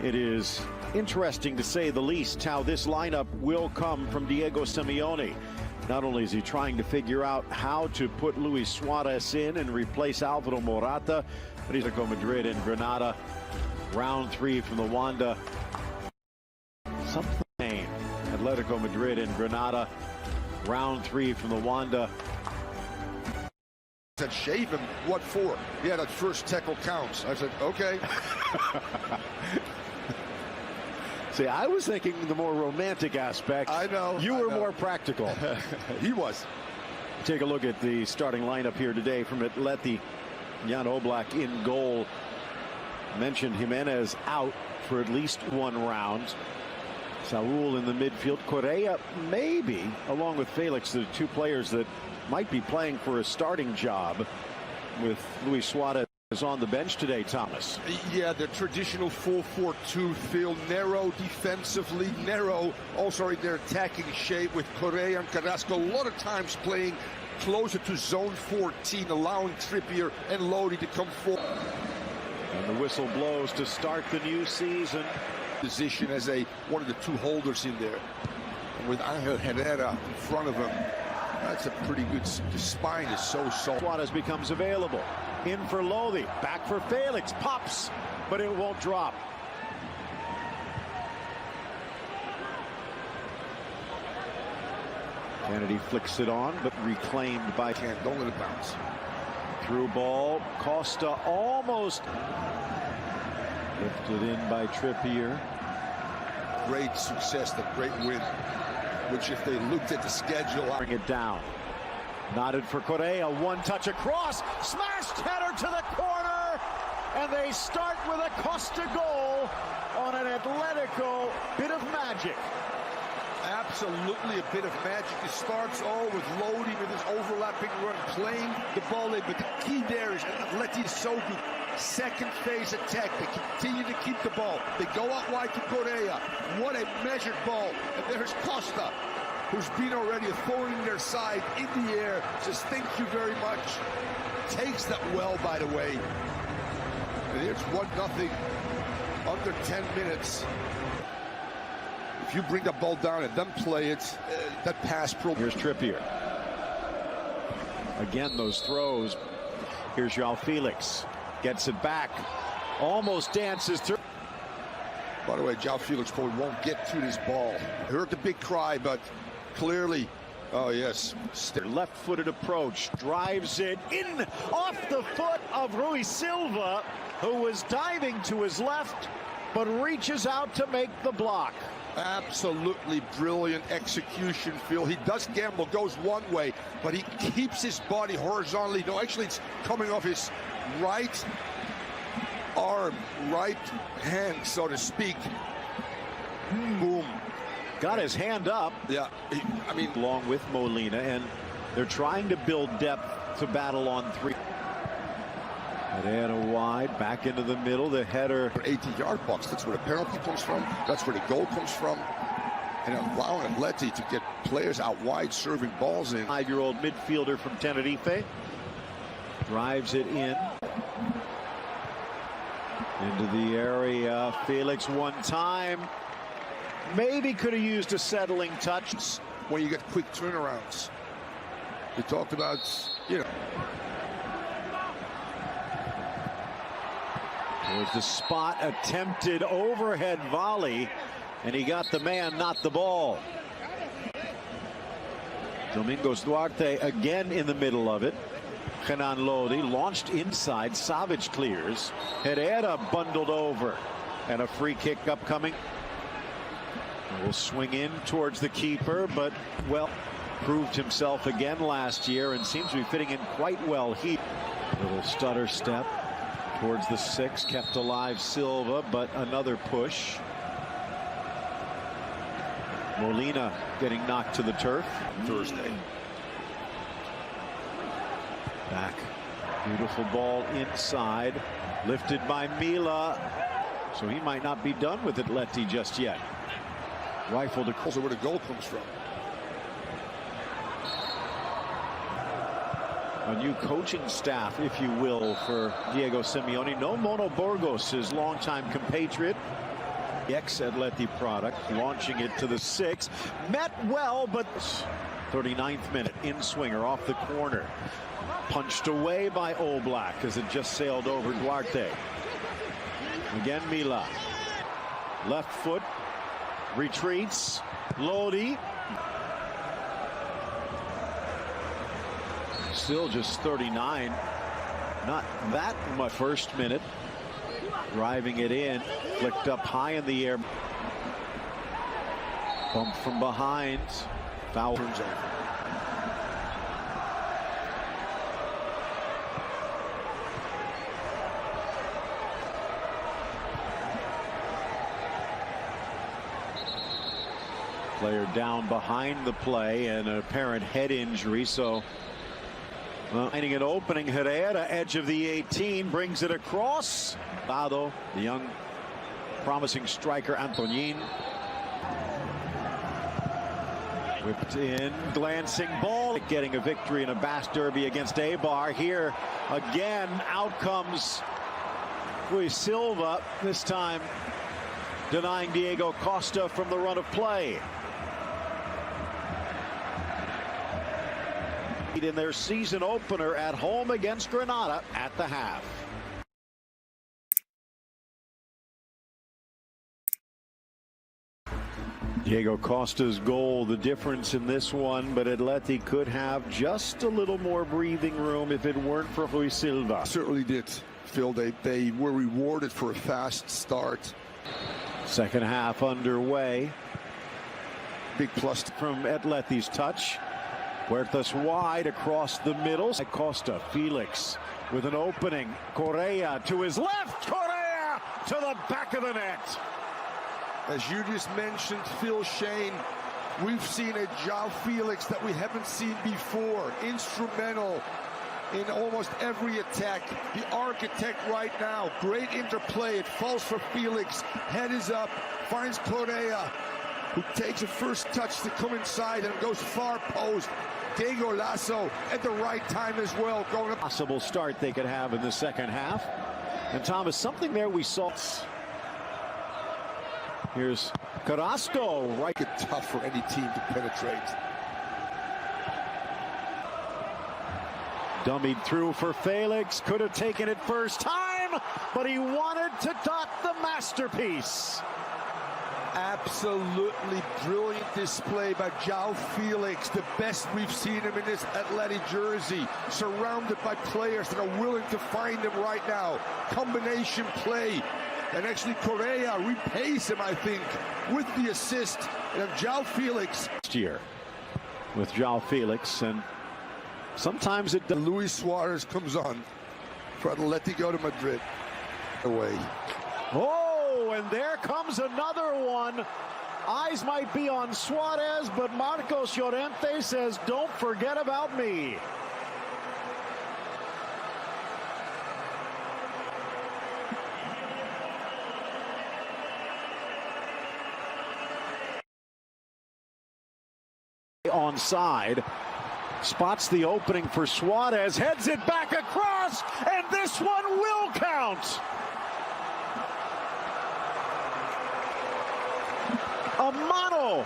It is interesting, to say the least, how this lineup will come from Diego Simeone. Not only is he trying to figure out how to put Luis Suarez in and replace Alvaro Morata, but he's Atletico Madrid and Granada. Round 3 from the Wanda. Something. Atletico Madrid and Granada. Round 3 from the Wanda. Said shave him. What for? Yeah, that first tackle counts. I said, okay. See, I was thinking the more romantic aspect. I know. You were more practical. He was. Take a look at the starting lineup here today from Atleti. Jan Oblak in goal. Mentioned Jimenez out for at least one round. Saul in the midfield. Correa maybe, along with Felix, the two players that might be playing for a starting job, with Luis Suarez on the bench today, Thomas. Yeah, the traditional 4-4-2 feel, narrow defensively, narrow also in their attacking shape, with Correa and Carrasco a lot of times playing closer to zone 14, allowing Trippier and Lodi to come forward. And the whistle blows to start the new season. Position as one of the two holders in there, and with Angel Herrera in front of him, that's a pretty good. The spine is so soft. Suarez becomes available. In for Lodi. Back for Felix. Pops, but it won't drop. Kennedy flicks it on, but reclaimed by Can't. Don't let it bounce. Through ball. Costa almost lifted in by Trippier. Great success, the great win, which if they looked at the schedule. Bring it down. Nodded for Correa. One touch across. Smashed header to the corner. And they start with a Costa goal on an Atletico bit of magic. Absolutely a bit of magic. It starts all with Lodi with his overlapping run, playing the ball in. But the key there is Atleti is so good. Second phase attack. They continue to keep the ball. They go out wide to Correa. What a measured ball. And there's Costa, who's been already a thorn in their side, in the air. Says thank you very much. Takes that well, by the way. And here's 1-0 under 10 minutes. If you bring the ball down and then play it, that pass pro. Here's Trippier. Again, those throws. Here's João Felix. Gets it back. Almost dances through. By the way, João Felix probably won't get to this ball. Heard the big cry, but clearly, oh yes. Left-footed approach. Drives it in off the foot of Rui Silva, who was diving to his left, but reaches out to make the block. Absolutely brilliant execution, Phil. He does gamble, goes one way, but he keeps his body horizontally. No, actually, it's coming off his right arm, right hand, so to speak. Boom. Got his hand up. Yeah, I mean, along with Molina, and they're trying to build depth to battle on 3. Herrera wide, back into the middle, the header. 80-yard box, that's where the penalty comes from, that's where the goal comes from. And allowing Atleti to get players out wide serving balls in. 5-year-old midfielder from Tenerife. Drives it in. Into the area. Felix one time. Maybe could have used a settling touch. When you get quick turnarounds. We talked about, you know. There's the spot, attempted overhead volley, and he got the man, not the ball. Domingos Duarte again in the middle of it. Kenan Lodi launched inside. Savic clears. Herrera bundled over, and a free kick upcoming. Will swing in towards the keeper, but well, proved himself again last year and seems to be fitting in quite well. He little stutter step towards the 6, kept alive Silva, but another push. Molina getting knocked to the turf. Thursday. Back. Beautiful ball inside. Lifted by Mila. So he might not be done with Atleti just yet. Rifled across. Where the goal comes from. A new coaching staff, if you will, for Diego Simeone. No Mono Burgos, his longtime compatriot. Ex-Atleti product, launching it to the 6. Met well, but 39th minute, in-swinger off the corner. Punched away by Oblak as it just sailed over Duarte. Again, Mila. Left foot. Retreats. Lodi. Still just 39. Not that much. First minute. Driving it in. Flicked up high in the air. Bump from behind. Foul. Player down behind the play and an apparent head injury, so finding an opening. Herrera, edge of the 18, brings it across. Bado, the young promising striker Antonin. Whipped in, glancing ball, getting a victory in a Basque Derby against Eibar. Here again, out comes Rui Silva, this time denying Diego Costa from the run of play. In their season opener at home against Granada at the half. Diego Costa's goal, the difference in this one, but Atleti could have just a little more breathing room if it weren't for Rui Silva. Certainly did, Phil. They were rewarded for a fast start. Second half underway. Big plus from Atleti's touch. Huertas wide across the middle. Costa, Felix with an opening. Correa to his left. Correa to the back of the net. As you just mentioned, Phil Shane, we've seen a João Felix that we haven't seen before. Instrumental in almost every attack. The architect right now. Great interplay. It falls for Felix. Head is up. Finds Correa, who takes a first touch to come inside and goes far post. Diego Lasso at the right time as well. Going up. Possible start they could have in the second half. And Thomas, something there we saw. Here's Carrasco. Right. It's tough for any team to penetrate. Dummied through for Felix. Could have taken it first time, but he wanted to dot the masterpiece. Absolutely brilliant display by João Felix, the best we've seen him in this Atleti jersey, surrounded by players that are willing to find him right now. Combination play, and actually Correa repays him, I think, with the assist. And João Felix. Last year with João Felix, and sometimes it does. Luis Suarez comes on for Atletico de Madrid away. Oh, and there comes another one. Eyes might be on Suarez, but Marcos Llorente says, don't forget about me. Onside. Spots the opening for Suarez, heads it back across, and this one will count. A mano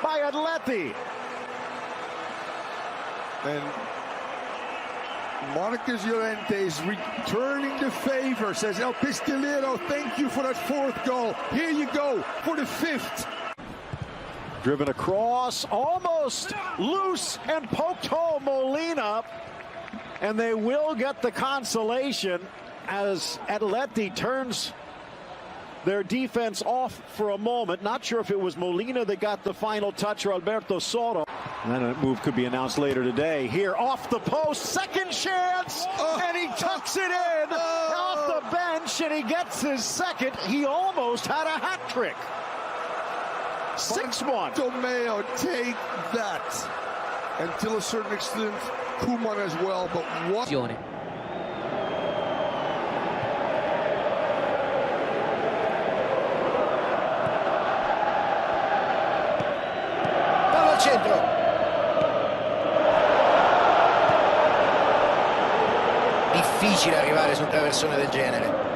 by Atleti. And Marcos Llorente is returning the favor, says El Pistolero, thank you for that fourth goal. Here you go for the fifth. Driven across, almost loose, and poked home Molina. And they will get the consolation as Atleti turns their defense off for a moment. Not sure if it was Molina that got the final touch or Alberto Soto. And then a move could be announced later today. Here off the post, second chance, and he tucks it in off the bench, and he gets his second. He almost had a hat trick. 6-1. Tomeo, take that. And to a certain extent, Koeman as well, but what? Palla al centro. Difficile arrivare su un traversone del genere.